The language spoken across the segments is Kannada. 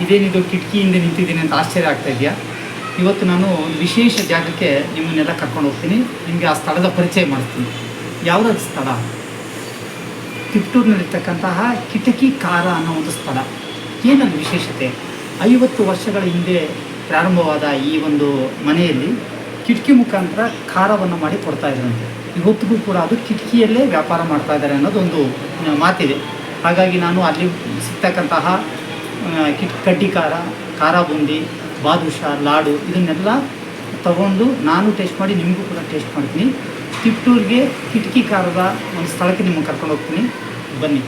ಇದೇನಿದು ಕಿಟಕಿಯಿಂದ ನಿಂತಿದ್ದೀನಿ ಅಂತ ಆಶ್ಚರ್ಯ ಆಗ್ತಾ ಇದೆಯಾ? ಇವತ್ತು ನಾನು ಒಂದು ವಿಶೇಷ ಜಾಗಕ್ಕೆ ನಿಮ್ಮನ್ನೆಲ್ಲ ಕರ್ಕೊಂಡು ಹೋಗ್ತೀನಿ. ನಿಮಗೆ ಆ ಸ್ಥಳದ ಪರಿಚಯ ಮಾಡ್ತೀನಿ. ಯಾವುದಾದ್ರು ಸ್ಥಳ? ತಿಪ್ಟೂರಿನಲ್ಲಿರ್ತಕ್ಕಂತಹ ಕಿಟಕಿ ಕಾರ ಅನ್ನೋ ಒಂದು ಸ್ಥಳ. ಏನದು ವಿಶೇಷತೆ? 50 ವರ್ಷಗಳ ಹಿಂದೆ ಪ್ರಾರಂಭವಾದ ಈ ಒಂದು ಮನೆಯಲ್ಲಿ ಕಿಟಕಿ ಮುಖಾಂತರ ಖಾರವನ್ನು ಮಾಡಿ ಕೊಡ್ತಾ ಇದ್ರಂತೆ. ಇವತ್ತಿಗೂ ಕೂಡ ಅದು ಕಿಟಕಿಯಲ್ಲೇ ವ್ಯಾಪಾರ ಮಾಡ್ತಾ ಇದ್ದಾರೆ ಅನ್ನೋದೊಂದು ಮಾತಿದೆ. ಹಾಗಾಗಿ ನಾನು ಅಲ್ಲಿ ಸಿಗ್ತಕ್ಕಂತಹ ಕಡ್ಡಿ ಖಾರ ಬೂಂದಿ, ಬಾದುಷಾ, ಲಾಡು ಇದನ್ನೆಲ್ಲ ತಗೊಂಡು ನಾನು ಟೇಸ್ಟ್ ಮಾಡಿ ನಿಮಗೂ ಕೂಡ ಟೇಸ್ಟ್ ಮಾಡ್ತೀನಿ. ತಿಪ್ಟೂರಿಗೆ ಕಿಟಕಿ ಖಾರದ ಒಂದು ಸ್ಥಳಕ್ಕೆ ನಿಮಗೆ ಕರ್ಕೊಂಡು ಹೋಗ್ತೀನಿ, ಬನ್ನಿ.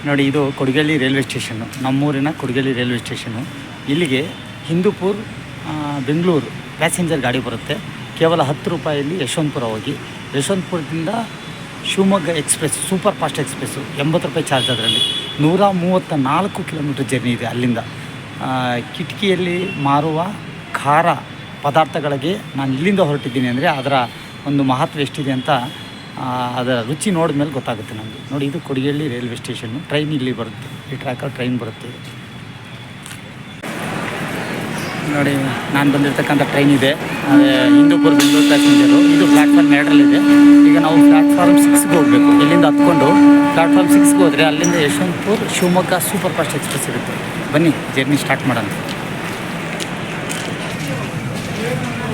ನೋಡಿ, ಇದು ಕೊಡಗೇಲಿ ರೈಲ್ವೆ ಸ್ಟೇಷನ್ನು, ನಮ್ಮೂರಿನ ಕೊಡಗೇಲಿ ರೈಲ್ವೆ ಸ್ಟೇಷನ್ನು. ಇಲ್ಲಿಗೆ ಹಿಂದೂಪುರ್ ಬೆಂಗಳೂರು ಪ್ಯಾಸೆಂಜರ್ ಗಾಡಿ ಬರುತ್ತೆ. ಕೇವಲ 10 ರೂಪಾಯಲ್ಲಿ ಯಶವಂತಪುರ ಹೋಗಿ, ಯಶವಂತಪುರದಿಂದ Shivamogga express, super fast express 80 ರೂಪಾಯಿ ಚಾರ್ಜ್. ಅದರಲ್ಲಿ 134 ಕಿಲೋಮೀಟ್ರ್ ಜರ್ನಿ ಇದೆ ಅಲ್ಲಿಂದ. ಕಿಟಕಿಯಲ್ಲಿ ಮಾರುವ ಖಾರ ಪದಾರ್ಥಗಳಿಗೆ ನಾನು ಇಲ್ಲಿಂದ ಹೊರಟಿದ್ದೀನಿ ಅಂದರೆ ಅದರ ಒಂದು ಮಹತ್ವ ಎಷ್ಟಿದೆ ಅಂತ ಅದರ ರುಚಿ ನೋಡಿದ ಮೇಲೆ ಗೊತ್ತಾಗುತ್ತೆ ನಮಗೆ. ನೋಡಿ, ಇದು ಕೊಡಗೇಲಿ ರೈಲ್ವೆ ಸ್ಟೇಷನ್ನು. ಟ್ರೈನ್ ಇಲ್ಲಿ ಬರುತ್ತೆ, ಈ ಟ್ರ್ಯಾಕಲ್ಲಿ ಟ್ರೈನ್ ಬರುತ್ತೆ. ನೋಡಿ, ನಾನು ಬಂದಿರತಕ್ಕಂಥ ಟ್ರೈನ್ ಇದೆ, ಹಿಂದೂಪುರ್ ಬೆಂಗಳೂರು ಪ್ಯಾಸೆಂಜರು. ಇದು ಪ್ಲ್ಯಾಟ್ಫಾರ್ಮ್ 2ರಲ್ಲಿದೆ. ಈಗ ನಾವು ಪ್ಲ್ಯಾಟ್ಫಾರ್ಮ್ 6ಗೆ ಹೋಗಬೇಕು. ಇಲ್ಲಿಂದ ಹತ್ಕೊಂಡು ಪ್ಲ್ಯಾಟ್ಫಾರ್ಮ್ 6ಗೆ ಹೋದರೆ ಅಲ್ಲಿಂದ Yeshwantpur Shivamogga super fast express ಇರುತ್ತೆ. ಬನ್ನಿ, ಜರ್ನಿ ಸ್ಟಾರ್ಟ್ ಮಾಡೋಣ.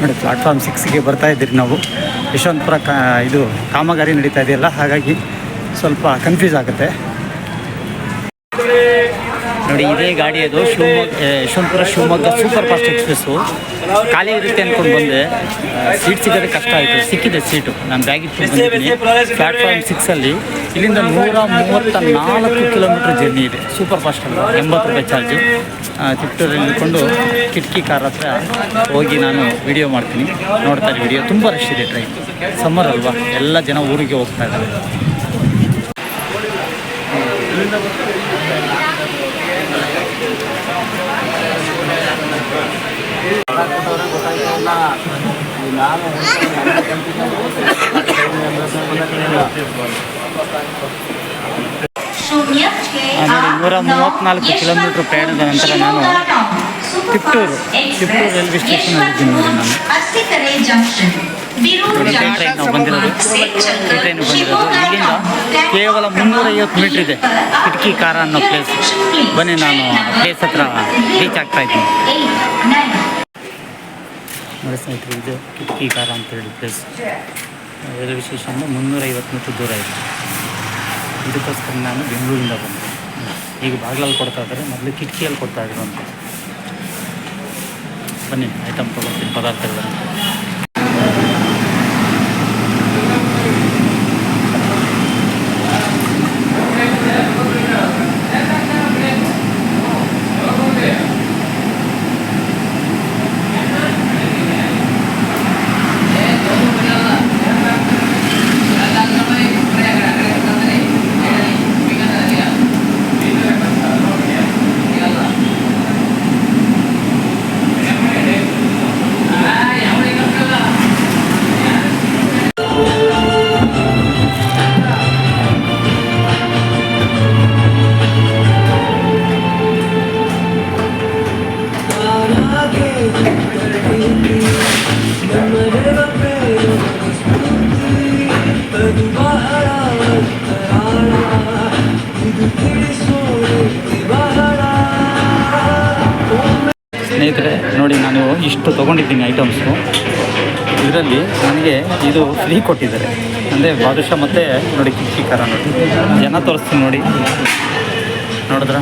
ನೋಡಿ, ಪ್ಲ್ಯಾಟ್ಫಾರ್ಮ್ 6ಗೆ ಬರ್ತಾ ಇದ್ದೀರಿ ನಾವು. ಯಶವಂತಪುರ ಇದು ಕಾಮಗಾರಿ ನಡೀತಾ ಇದೆಯಲ್ಲ, ಹಾಗಾಗಿ ಸ್ವಲ್ಪ ಕನ್ಫ್ಯೂಸ್ ಆಗುತ್ತೆ. ನೋಡಿ, ಇದೇ ಗಾಡಿ ಅದು Yeshwantpur Shivamogga super fast express. ಖಾಲಿ ಇರುತ್ತೆ ಅಂದ್ಕೊಂಡು ಬಂದೆ, ಸೀಟ್ ಸಿಗೋದಕ್ಕೆ ಕಷ್ಟ ಆಯಿತು. ಸಿಕ್ಕಿದೆ ಸೀಟು, ನಾನು ಬ್ಯಾಗ್ ಇಟ್ಕೊಂಡು ಬಂದಿದ್ದೀನಿ. ಪ್ಲ್ಯಾಟ್ಫಾರ್ಮ್ 6ಅಲ್ಲಿ ಇಲ್ಲಿಂದ 134 ಕಿಲೋಮೀಟ್ರ್ ಜರ್ನಿ ಇದೆ. ಸೂಪರ್ ಫಾಸ್ಟ್ ಅಲ್ಲ, 80 ರೂಪಾಯಿ ಚಾರ್ಜು. ತಿಪ್ಟೂರಲ್ಲಿ ನಿಂತ್ಕೊಂಡು ಕಿಟಕಿ ಕಾರ್ ಹತ್ರ ಹೋಗಿ ನಾನು ವಿಡಿಯೋ ಮಾಡ್ತೀನಿ. ನೋಡ್ತಾರೆ ವಿಡಿಯೋ. ತುಂಬ ರಶ್ ಇದೆ. ಟ್ರೈನ್ ಸಮ್ಮರ್ ಅಲ್ವಾ, ಎಲ್ಲ ಜನ ಊರಿಗೆ ಹೋಗ್ತಾ ಇದ್ದಾರೆ. ನೋಡಿ, 134 ಕಿಲೋಮೀಟ್ರ್ ಪ್ರಯಾಣದ ನಂತರ ನಾನು ತಿಪ್ಟೂರು ರೈಲ್ವೆ ಸ್ಟೇಷನಲ್ಲಿದ್ದೀನಿ. ನೋಡಿ, ನಾನು ಟ್ರೈನ್ ನಾವು ಬಂದಿರೋದು, ಇಲ್ಲಿಂದ ಕೇವಲ 350 ಮೀಟ್ರ್ ಇದೆ ಕಿಟಕಿ ಕಾರ ಅನ್ನೋ ಪ್ಲೇಸ್. ಬನ್ನಿ, ನಾನು ಪ್ಲೇಸ್ ಹತ್ರ ರೀಚ್ ಆಗ್ತಾ ಇದ್ದೀನಿ. ನೋಡಿ ಸ್ನೇಹಿತರೆ, ಇದು ಕಿಟಕಿ ಕಾರ ಅಂತೇಳಿ ಪ್ಲೇಸ್. ರೈಲ್ವೆ ಸ್ಟೇಷನ್ 350 ಮೀಟ್ರ್ ದೂರ ಇದೆ. ಇದಕ್ಕೋಸ್ಕರ ನಾನು ಬೆಂಗಳೂರಿಂದ ಬಂದೆ. ಈಗ ಬಾಗಿಲಲ್ಲಿ ಕೊಡ್ತಾ ಇದ್ದಾರೆ, ಮೊದಲು ಕಿಟಕಿಯಲ್ಲಿ ಕೊಡ್ತಾ ಇದ್ರು ಅಂತ. ಬನ್ನಿ, ಐಟಮ್ ತೊಗೊಳ್ತೀನಿ, ಪದಾರ್ಥಗಳನ್ನು. ಸ್ನೇಹಿತರೆ, ನೋಡಿ, ನಾನು ಇಷ್ಟು ತೊಗೊಂಡಿದ್ದೀನಿ ಐಟಮ್ಸು. ಇದರಲ್ಲಿ ನನಗೆ ಇದು ಫ್ರೀ ಕೊಟ್ಟಿದ್ದಾರೆ, ಅಂದರೆ ಬಾದುಷಾ ಮತ್ತು ನೋಡಿ ಕಿಟಕಿ ಕಾರ. ನೋಡಿ, ಜನ ತೋರಿಸ್ತೀನಿ. ನೋಡಿ, ನೋಡಿದ್ರೆ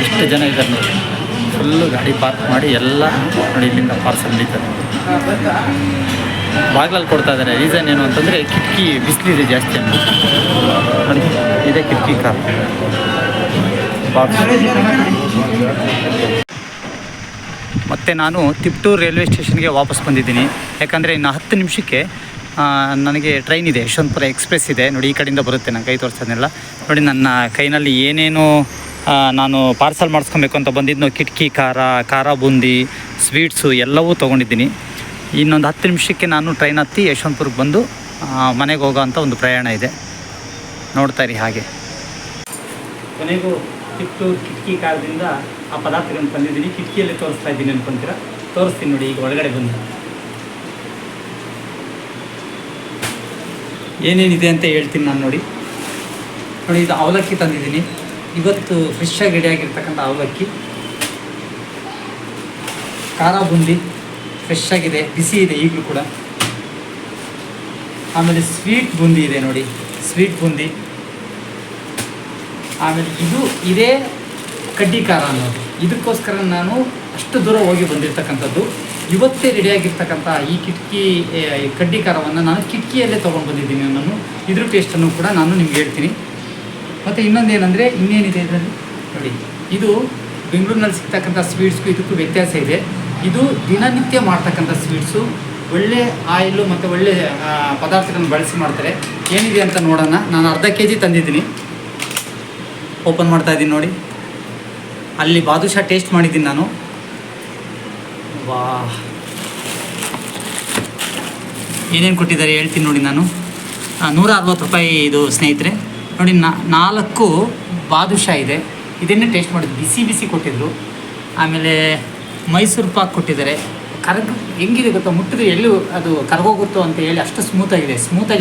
ಇಷ್ಟು ಜನ ಇದ್ದಾರೆ. ನೋಡಿ, ಫುಲ್ಲು ಗಾಡಿ ಪಾರ್ಕ್ ಮಾಡಿ ಎಲ್ಲ ನೋಡಿ ಇಲ್ಲಿಂದ ಪಾರ್ಸಲ್ ನಡೀತಾರೆ. ಬಾಗಿಲಲ್ಲಿ ಕೊಡ್ತಾ ಇದ್ದಾರೆ. ರೀಸನ್ ಏನು ಅಂತಂದರೆ ಕಿಟಕಿ ಬಿಸಿಲಿದೆ ಜಾಸ್ತಿ ಅಂತ. ನೋಡಿ, ಇದೇ ಕಿಟಕಿ ಕಾರ್ ಬಾಕ್ಸ್. ಮತ್ತು ನಾನು ತಿಪ್ಟೂರು ರೈಲ್ವೆ ಸ್ಟೇಷನ್ಗೆ ವಾಪಸ್ ಬಂದಿದ್ದೀನಿ. ಯಾಕಂದರೆ ಇನ್ನು 10 ನಿಮಿಷಕ್ಕೆ ನನಗೆ ಟ್ರೈನ್ ಇದೆ, ಯಶವಂತಪುರ ಎಕ್ಸ್ಪ್ರೆಸ್ ಇದೆ. ನೋಡಿ, ಈ ಕಡೆಯಿಂದ ಬರುತ್ತೆ. ನಾನು ಕೈ ತೋರಿಸೋದನ್ನೆಲ್ಲ ನೋಡಿ. ನನ್ನ ಕೈನಲ್ಲಿ ಏನೇನು ನಾನು ಪಾರ್ಸಲ್ ಮಾಡಿಸ್ಕೊಬೇಕು ಅಂತ ಬಂದಿದ್ದು, ಕಿಟಕಿ ಖಾರ ಬೂಂದಿ, ಸ್ವೀಟ್ಸು ಎಲ್ಲವೂ ತೊಗೊಂಡಿದ್ದೀನಿ. ಇನ್ನೊಂದು 10 ನಿಮಿಷಕ್ಕೆ ನಾನು ಟ್ರೈನ್ ಹತ್ತಿ ಯಶವಂತಪುರಕ್ಕೆ ಬಂದು ಮನೆಗೆ ಹೋಗೋ ಅಂಥ ಒಂದು ಪ್ರಯಾಣ ಇದೆ. ನೋಡ್ತಾ ಇರಿ ಹಾಗೆ. ಕೊನೆಗೂ ಕಿತ್ತೂರು ಕಿಟಕಿ ಕಾಲದಿಂದ ಆ ಪದಾರ್ಥಗಳನ್ನು ತಂದಿದ್ದೀನಿ. ಕಿಟಕಿಯಲ್ಲಿ ತೋರಿಸ್ತಾ ಇದ್ದೀನಿ ಅನ್ಕೊಂತೀರ, ತೋರಿಸ್ತೀನಿ ನೋಡಿ. ಈಗ ಒಳಗಡೆ ಬಂದು ಏನೇನಿದೆ ಅಂತ ಹೇಳ್ತೀನಿ ನಾನು. ನೋಡಿ, ಇದು ಅವಲಕ್ಕಿ ತಂದಿದ್ದೀನಿ. ಇವತ್ತು ಫ್ರೆಶ್ಶಾಗಿ ರೆಡಿಯಾಗಿರ್ತಕ್ಕಂಥ ಅವಲಕ್ಕಿ. ಖಾರ ಬುಂದಿ ಫ್ರೆಶ್ಶಾಗಿದೆ, ಬಿಸಿ ಇದೆ ಈಗಲೂ ಕೂಡ. ಆಮೇಲೆ ಸ್ವೀಟ್ ಬುಂದಿ ಇದೆ ನೋಡಿ, ಸ್ವೀಟ್ ಬುಂದಿ. ಆಮೇಲೆ ಇದೇ ಕಡ್ಡಿ ಖಾರ ಅನ್ನೋದು. ಇದಕ್ಕೋಸ್ಕರ ನಾನು ಅಷ್ಟು ದೂರ ಹೋಗಿ ಬಂದಿರತಕ್ಕಂಥದ್ದು. ಇವತ್ತೇ ರೆಡಿಯಾಗಿರ್ತಕ್ಕಂಥ ಈ ಕಡ್ಡಿ ಖಾರವನ್ನು ನಾನು ಕಿಟಕಿಯಲ್ಲೇ ತೊಗೊಂಡು ಬಂದಿದ್ದೀನಿ. ನಾನು ಇದ್ರ ಟೇಸ್ಟನ್ನು ಕೂಡ ನಾನು ನಿಮ್ಗೆ ಹೇಳ್ತೀನಿ. ಮತ್ತು ಇನ್ನೊಂದು ಏನಂದರೆ, ಇನ್ನೇನಿದೆ ಇದರಲ್ಲಿ ನೋಡಿ, ಇದು ಬೆಂಗಳೂರಿನಲ್ಲಿ ಸಿಗ್ತಕ್ಕಂಥ ಸ್ವೀಟ್ಸ್ಗೂ ಇದಕ್ಕೂ ವ್ಯತ್ಯಾಸ ಇದೆ. ಇದು ದಿನನಿತ್ಯ ಮಾಡ್ತಕ್ಕಂಥ ಸ್ವೀಟ್ಸು. ಒಳ್ಳೆ ಆಯಿಲು ಮತ್ತು ಒಳ್ಳೆ ಪದಾರ್ಥಗಳನ್ನು ಬಳಸಿ ಮಾಡ್ತಾರೆ. ಏನಿದೆ ಅಂತ ನೋಡೋಣ. ನಾನು ಅರ್ಧ kg ತಂದಿದ್ದೀನಿ. ಓಪನ್ ಮಾಡ್ತಾಯಿದ್ದೀನಿ ನೋಡಿ. ಅಲ್ಲಿ ಬಾದುಷಾ ಟೇಸ್ಟ್ ಮಾಡಿದ್ದೀನಿ ನಾನು. ವಾ, ಏನೇನು ಕೊಟ್ಟಿದ್ದಾರೆ ಹೇಳ್ತೀನಿ ನೋಡಿ. ನಾನು 160 ರೂಪಾಯಿ ಇದು ಸ್ನೇಹಿತರೆ. ನೋಡಿ, 4 ಬಾದುಷಾ ಇದೆ. ಇದನ್ನೇ ಟೇಸ್ಟ್ ಮಾಡಿದ್ದು, ಬಿಸಿ ಬಿಸಿ ಕೊಟ್ಟಿದ್ದರು. ಆಮೇಲೆ ಮೈಸೂರು ಪಾಕ್ ಕೊಟ್ಟಿದ್ದಾರೆ. ಹೆಂಗಿದೆ ಗೊತ್ತಾ, ಮುಟ್ಟಿದ್ರೆ ಎಲ್ಲೂ ಅದು ಕರಗೋಗುತ್ತೋ ಅಂತ ಹೇಳಿ ಅಷ್ಟು ಸ್ಮೂತಾಗಿ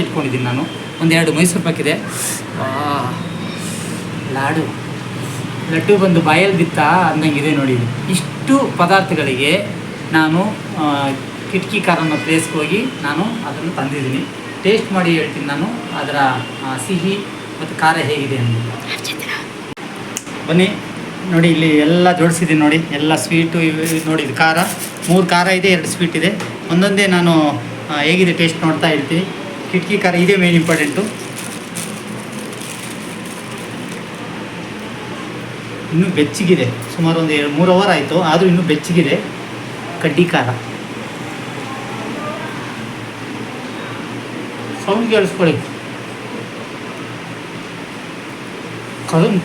ಇಟ್ಕೊಂಡಿದ್ದೀನಿ ನಾನು. 1-2 ಮೈಸೂರು ಪಾಕ್ ಇದೆ. ಲಡ್ಡು ಬಂದು ಬಾಯಲ್ಲಿ ಬಿತ್ತಾ ಅಂದಂಗಿದೆ ನೋಡಿ. ಇಷ್ಟು ಪದಾರ್ಥಗಳಿಗೆ ನಾನು ಕಿಟಕಿ ಖಾರ ಅನ್ನೋ ಪ್ಲೇಸ್ಗೆ ಹೋಗಿ ನಾನು ಅದನ್ನು ತಂದಿದ್ದೀನಿ. ಟೇಸ್ಟ್ ಮಾಡಿ ಹೇಳ್ತೀನಿ ನಾನು ಅದರ ಸಿಹಿ ಮತ್ತು ಖಾರ ಹೇಗಿದೆ ಅಂತ. ಬನ್ನಿ ನೋಡಿ, ಇಲ್ಲಿ ಎಲ್ಲ ಜೋಡಿಸಿದ್ದೀನಿ ನೋಡಿ. ಎಲ್ಲ ಸ್ವೀಟು ನೋಡಿ. ಇದು ಖಾರ 3 ಖಾರ ಇದೆ, 2 ಸ್ವೀಟ್ ಇದೆ. ಒಂದೊಂದೇ ನಾನು ಹೇಗಿದೆ ಟೇಸ್ಟ್ ನೋಡ್ತಾ ಹೇಳ್ತೀನಿ. ಕಿಟಕಿ ಖಾರ ಇದೇ ಮೇನ್ ಇಂಪಾರ್ಟೆಂಟು. ಇನ್ನೂ ಬೆಚ್ಚಗಿದೆ, ಸುಮಾರು 1-3 ಅವರ್ ಆಯಿತು, ಆದರೂ ಇನ್ನೂ ಬೆಚ್ಚಗಿದೆ ಕಡ್ಡಿ ಖಾರ. ಸೌಂಡ್ ಕೇಳಿಸ್ಕೊಳ್ಳಿ,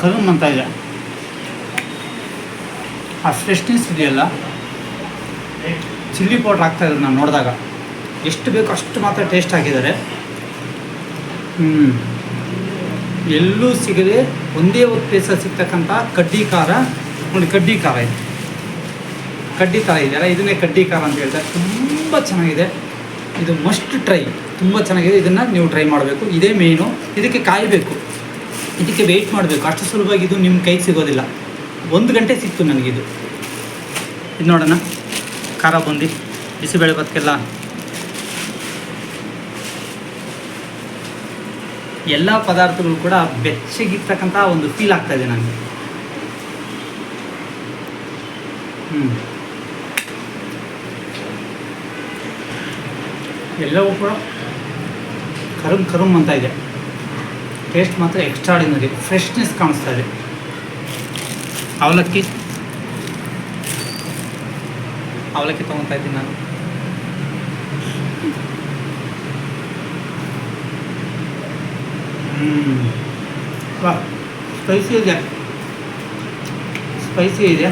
ಕರುಮ್ ಅಂತ ಇದೆ. ಆ ಫ್ರೆಶ್ನೆಸ್ ಇದೆಯಲ್ಲ, ಚಿಲ್ಲಿ ಪೌಡ್ರ್ ಹಾಕ್ತಾಯಿದ್ರು ನಾನು ನೋಡಿದಾಗ. ಎಷ್ಟು ಬೇಕು ಅಷ್ಟು ಮಾತ್ರ ಟೇಸ್ಟ್ ಹಾಕಿದ್ದಾರೆ. ಎಲ್ಲೂ ಸಿಗದೆ ಒಂದೇ ಒಂದು ಪ್ಲೇಸಲ್ಲಿ ಸಿಗ್ತಕ್ಕಂಥ ಕಡ್ಡಿ ಖಾರ ನೋಡಿ. ಕಡ್ಡಿ ಖಾರ ಇದೆಯಲ್ಲ, ಇದನ್ನೇ ಕಡ್ಡಿ ಖಾರ ಅಂತ ಹೇಳ್ತಾರೆ. ತುಂಬ ಚೆನ್ನಾಗಿದೆ ಇದು, ಮಸ್ಟ್ ಟ್ರೈ. ತುಂಬ ಚೆನ್ನಾಗಿದೆ, ಇದನ್ನು ನೀವು ಟ್ರೈ ಮಾಡಬೇಕು. ಇದೇ ಮೇಯ್ನು. ಇದಕ್ಕೆ ಕಾಯಬೇಕು, ಇದಕ್ಕೆ ವೆಯ್ಟ್ ಮಾಡಬೇಕು. ಅಷ್ಟು ಸುಲಭವಾಗಿ ಇದು ನಿಮ್ಮ ಕೈಗೆ ಸಿಗೋದಿಲ್ಲ. 1 ಗಂಟೆ ಸಿಕ್ತು ನನಗಿದು. ಇದು ನೋಡೋಣ, ಖಾರ ಬುಂದಿ ಬಿಸಿಬೇಳೆ ಭಾತ್ಗೆಲ್ಲ ಎಲ್ಲ ಪದಾರ್ಥಗಳು ಕೂಡ ಬೆಚ್ಚಗಿರ್ತಕ್ಕಂಥ ಒಂದು ಫೀಲ್ ಆಗ್ತಾಯಿದೆ ನನಗೆ. ಎಲ್ಲವೂ ಕೂಡ ಕರುಮ್ ಅಂತ ಇದೆ. ಟೇಸ್ಟ್ ಮಾತ್ರ ಎಕ್ಸ್ಟ್ರಾಡಿನರಿ, ಫ್ರೆಶ್ನೆಸ್ ಕಾಣಿಸ್ತಾ ಇದೆ. ಅವಲಕ್ಕಿ ತೊಗೊತಾ ಇದ್ದೀನಿ ನಾನು. ವಾ, ಸ್ಪೈಸಿ ಇದೆ.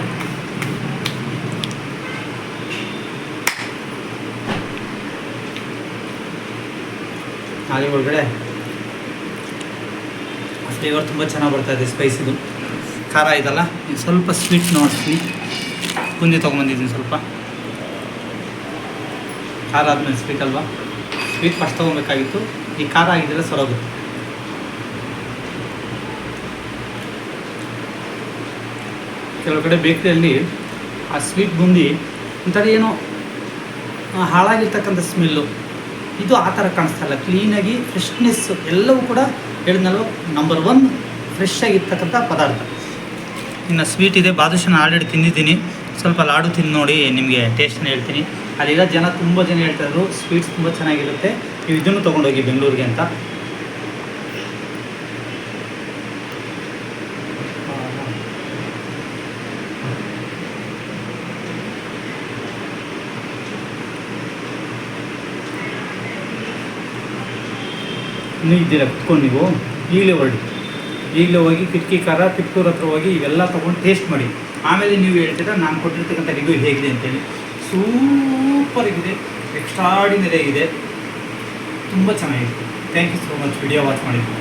ಹಾಗೆ ಒಳಗಡೆ ಫ್ಲೇವರ್ ತುಂಬ ಚೆನ್ನಾಗಿ ಬರ್ತಾಯಿದೆ. ಸ್ಪೈಸಿದು ಖಾರ ಇದಲ್ಲ. ಇದು ಸ್ವಲ್ಪ ಸ್ವೀಟ್ ನೋಡ್ತೀನಿ. ಬುಂದಿ ತೊಗೊಂಬಂದಿದ್ದೀನಿ ಸ್ವಲ್ಪ. ಖಾರ ಆದಮೇಲೆ ಸ್ವೀಟ್ ಅಲ್ವಾ, ಸ್ವೀಟ್ ಫಸ್ಟ್ ತೊಗೊಬೇಕಾಗಿತ್ತು. ಈ ಖಾರ ಆಗಿದ್ದರೆ ಸರೋಗುತ್ತೆ. ಕೆಲವು ಕಡೆ ಬೇಕ್ರಿಯಲ್ಲಿ ಆ ಸ್ವೀಟ್ ಬುಂದಿ ಒಂಥರ ಏನೋ ಹಾಳಾಗಿರ್ತಕ್ಕಂಥ ಸ್ಮೆಲ್ಲು. ಇದು ಆ ಥರ ಕಾಣಿಸ್ತಾ ಇಲ್ಲ. ಕ್ಲೀನಾಗಿ ಫ್ರೆಶ್ನೆಸ್ಸು ಎಲ್ಲವೂ ಕೂಡ ಹೇಳಿದ್ನಲ್ವ, ನಂಬರ್ 1 ಫ್ರೆಶ್ ಆಗಿರ್ತಕ್ಕಂಥ ಪದಾರ್ಥ. ಇನ್ನು ಸ್ವೀಟ್ ಇದೆ, ಬಾದುಷಾನ ಆಲ್ರೆಡಿ ತಿಂದಿದ್ದೀನಿ. ಸ್ವಲ್ಪ ಲಾಡು ತಿಂದು ನೋಡಿ ನಿಮಗೆ ಟೇಸ್ಟನ್ನು ಹೇಳ್ತೀನಿ. ಅಲ್ಲಿರೋ ತುಂಬ ಜನ ಹೇಳ್ತಾಯಿದ್ರು ಸ್ವೀಟ್ಸ್ ತುಂಬ ಚೆನ್ನಾಗಿರುತ್ತೆ, ನೀವು ಇದನ್ನು ತೊಗೊಂಡೋಗಿ ಬೆಂಗಳೂರಿಗೆ ಅಂತ. ಇನ್ನೂ ಇದ್ದೀರ ಕುತ್ಕೊಂಡು ನೀವು, ಈಗಲೇ ಹೋಗಿ ಕಿಟಕಿ ಖಾರ ಕಿತ್ತೂರು ಹತ್ರ ಹೋಗಿ ಇವೆಲ್ಲ ತೊಗೊಂಡು ಟೇಸ್ಟ್ ಮಾಡಿ. ಆಮೇಲೆ ನೀವು ಹೇಳ್ತೀರಾ ನಾನು ಕೊಟ್ಟಿರ್ತಕ್ಕಂಥ ರಿವ್ಯೂ ಹೇಗಿದೆ ಅಂತೇಳಿ. ಸೂಪರಾಗಿದೆ, ಎಕ್ಸ್ಟ್ರಾಡಿನರಿ ಆಗಿದೆ, ತುಂಬ ಚೆನ್ನಾಗಿದೆ. Thank you so much video watch ಮಾಡಿದ್ದು.